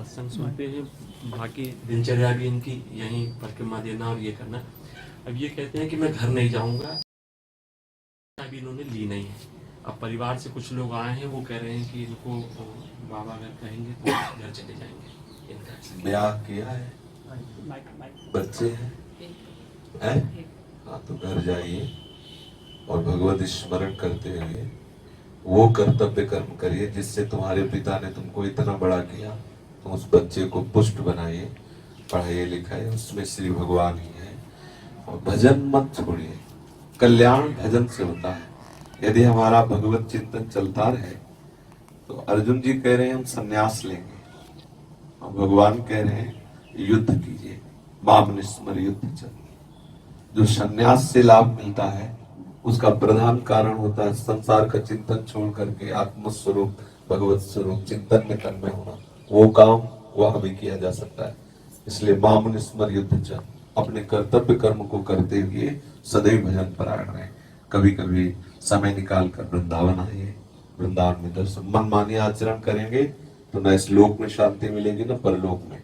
सत्संग सुनते हैं, बाकी दिनचर्या भी इनकी यहीं परिक्रमा देना और ये करना। अब ये कहते हैं कि मैं घर नहीं जाऊंगा, अभी इन्होंने ली नहीं है। अब परिवार से कुछ लोग आए हैं, वो कह रहे हैं कि इनको बाबा अगर कहेंगे तो घर चले जाएंगे। इनका ब्याह किया है, बच्चे हैं? हाँ, तो घर जाइए और भगवत स्मरण करते हुए वो कर्तव्य कर्म करिए जिससे तुम्हारे पिता ने तुमको इतना बड़ा किया। तो उस बच्चे को पुष्ट बनाइए, पढ़ाइए लिखाइए, उसमें श्री भगवान ही है। और भजन मत छोड़िए, कल्याण भजन से होता है। यदि हमारा भगवत चिंतन चलता रहे तो अर्जुन जी कह रहे हैं हम संन्यास लेंगे, और भगवान कह रहे हैं युद्ध कीजिए, माम निस्मर युद्ध चल। जो संन्यास से लाभ मिलता है उसका प्रधान कारण होता है संसार का चिंतन छोड़ करके आत्मस्वरूप भगवत स्वरूप चिंतन में तन्मय होना। वो काम वह भी किया जा सकता है। इसलिए माम निस्मर युद्ध चल, अपने कर्तव्य कर्म को करते हुए सदैव भजन परायण रहे। कभी कभी समय निकाल कर वृंदावन आइए, वृंदावन में दर्शन मनमानी आचरण करेंगे तो न इस लोक में शांति मिलेगी न परलोक में।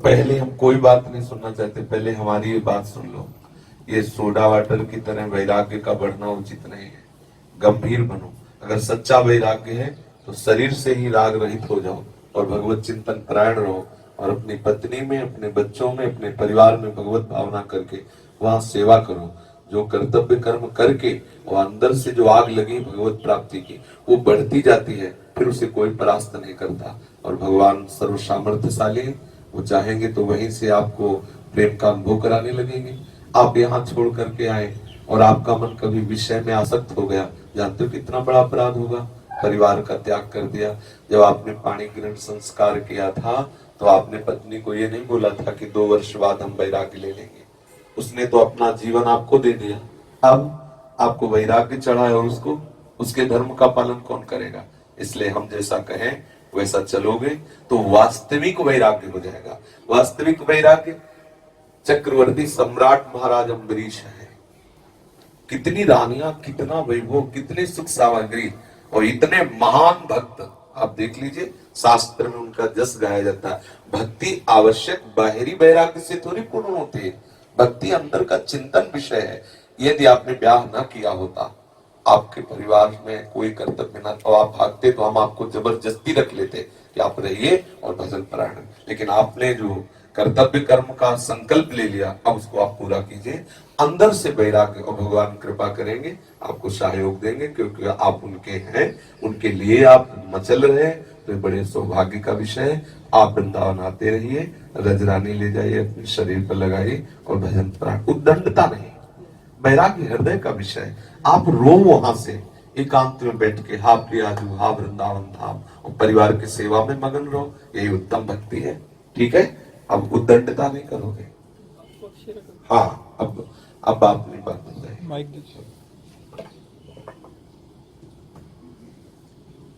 पहले हम कोई बात नहीं सुनना चाहते, पहले हमारी ये बात सुन लो। ये सोडा वाटर की तरह वैराग्य का बढ़ना उचित नहीं है। गंभीर बनो। अगर सच्चा वैराग्य है तो शरीर से ही राग रहित हो जाओ और भगवत चिंतन परायण रहो, और अपनी पत्नी में, अपने बच्चों में, अपने परिवार में भगवत भावना करके वहां सेवा करो। जो कर्तव्य कर्म करके वो अंदर से जो आग लगी भगवत प्राप्ति की वो बढ़ती जाती है, फिर उसे कोई परास्त नहीं करता। और भगवान सर्व सामर्थ्यशाली, वो चाहेंगे तो वहीं से आपको प्रेम का अनुभव कराने लगेंगे। आप यहाँ छोड़ करके आए और आपका मन कभी विषय में आसक्त हो गया, जानते हो कितना बड़ा अपराध होगा। परिवार का त्याग कर दिया। जब आपने पाणी ग्रहण संस्कार किया था तो आपने पत्नी को ये नहीं बोला था कि 2 वर्ष बाद हम वैराग्य ले लेंगे। उसने तो अपना जीवन आपको दे दिया। अब आपको वैराग्य चढ़ा है और उसको, उसके धर्म का पालन कौन करेगा। इसलिए हम जैसा कहें वैसा चलोगे तो वास्तविक वैराग्य हो जाएगा। वास्तविक वैराग्य चक्रवर्ती सम्राट महाराज अम्बरीश है। कितनी रानियां, कितना वैभव, कितने सुख सामग्री और इतने महान भक्त। आप देख लीजिए शास्त्र में उनका जस गाया जाता है। भक्ति आवश्यक बाहरी वैराग्य से थोड़ी पूर्ण होती है। भक्ति अंदर का चिंतन विषय है। यदि आपने ब्याह न किया होता, आपके परिवार में कोई कर्तव्य न तो आप भागते, तो हम आपको जबरदस्ती रख लेते कि आप रहिए और भजन परायण। लेकिन आपने जो कर्तव्य कर्म का संकल्प ले लिया, अब उसको आप पूरा कीजिए अंदर से वैराग्य, और भगवान कृपा करेंगे, आपको सहयोग देंगे, क्योंकि आप उनके हैं, उनके लिए आप मचल रहे। तो बड़े सौभाग्य का विषय है। आप वृंदावन आते रहिए, रजरानी ले जाइए, अपने शरीर पर लगाइए और भजन परायण। उद्दंडता नहीं, वैराग्य हृदय का विषय है। आप रो वहां से एकांत में बैठ के, हा प्रियाजू, हा वृंदावन धाम, और परिवार की सेवा में मगन रहो। यही उत्तम भक्ति है। ठीक है, अब उद्दंडता नहीं करोगे। हाँ, अब आप अपनी बात बताइए।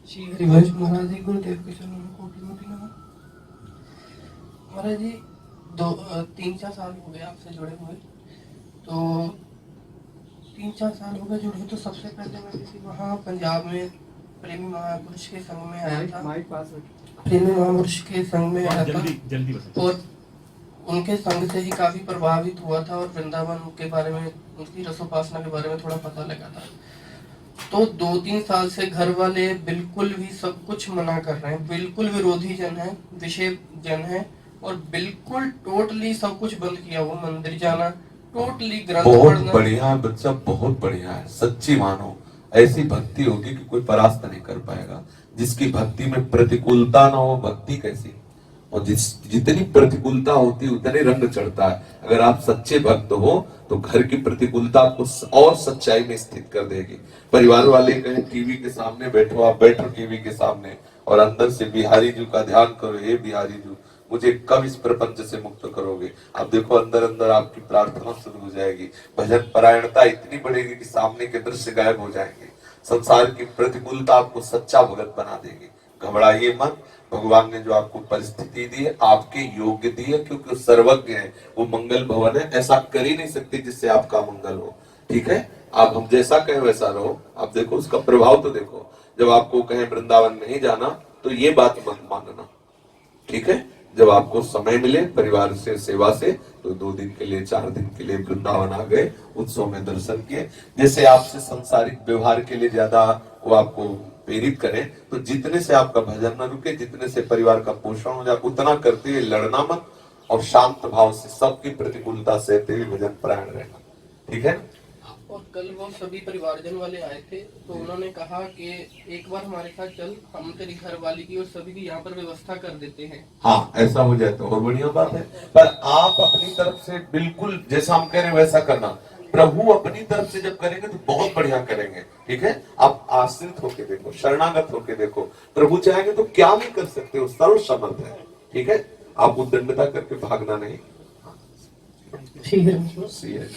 श्री हरिवंश महाराज जी, गुरुदेव के चरणों में कोटि कोटि नमन। महाराज जी 3-4 साल हो गए आपसे जुड़े हुए, तो 3-4 साल हो गए जुड़े। तो सबसे पहले मैं किसी वहाँ पंजाब में प्रेमी महापुरुष के संग में आया था। प्रेमी महापुरुष के संग में आया था और उनके संग से ही काफी प्रभावित हुआ था, और वृंदावन के बारे में, उनकी रसोपासना के बारे में थोड़ा पता लगा था। तो 2-3 साल से घर वाले बिल्कुल भी सब कुछ मना कर रहे हैं, बिल्कुल विरोधी जन है, विषय जन है, और बिल्कुल टोटली सब कुछ बंद किया। वो मंदिर जाना, टोटली ग्रंथ पढ़ना। बहुत बढ़िया बच्चा, बहुत बढ़िया है। सच्ची मानो, ऐसी भक्ति होगी कि कोई परास्त नहीं कर पाएगा। जिसकी भक्ति में प्रतिकूलता ना हो, भक्ति कैसी। और जितनी प्रतिकूलता होती है उतने रंग चढ़ता है। अगर आप सच्चे भक्त हो तो घर की प्रतिकूलता आपको और सच्चाई में स्थित कर देगी। परिवार वाले कहें टीवी के सामने बैठो, आप बैठो टीवी के सामने और अंदर से बिहारी जी का ध्यान करो, हे बिहारी जी मुझे कब इस प्रपंच से मुक्त करोगे। आप देखो अंदर अंदर आपकी प्रार्थना शुरू हो जाएगी। भजन परायणता इतनी बढ़ेगी कि सामने के दृश्य गायब हो जाएंगे। संसार की प्रतिकूलता आपको सच्चा भगत बना देगी। घबराइए मत। भगवान ने जो आपको परिस्थिति दी है, आपके योग्य दी है, क्योंकि सर्वज्ञ है, वो मंगल भवन है। ऐसा कर ही नहीं सकते जिससे आपका मंगल हो। ठीक है, आप हम जैसा कहें वैसा रहो। आप देखो उसका प्रभाव तो देखो। जब आपको कहें वृंदावन नहीं जाना तो ये बात मत मानना, ठीक है। जब आपको समय मिले परिवार से सेवा से, तो 2 दिन के लिए 4 दिन के लिए वृंदावन आ गए, उत्सव में दर्शन किए। जैसे आपसे सांसारिक व्यवहार के लिए ज्यादा वो आपको प्रेरित करें, तो जितने से आपका भजन न रुके, जितने से परिवार का पोषण हो जाए, उतना करते हुए लड़ना मत, और शांत भाव से सबकी प्रतिकूलता सहते हुए भजन परायण रहना, ठीक है। और कल वो सभी परिवारजन वाले आए थे, तो उन्होंने कहा कि एक बार हमारे साथ चल, हम तेरी घर वाली की और सभी की यहाँ पर व्यवस्था कर देते हैं। हाँ, ऐसा हो जाए तो और बढ़िया बात है। पर आप अपनी तरफ से बिल्कुल जैसा हम कह रहे हैं वैसा करना। प्रभु अपनी तरफ से जब करेंगे तो बहुत बढ़िया करेंगे, ठीक है। आप आश्रित होके देखो, शरणागत होके देखो, प्रभु चाहेंगे तो क्या भी कर सकते हो, सर्व समर्थ है, ठीक है। आप उद्दंडता करके भागना नहीं। ठीक है।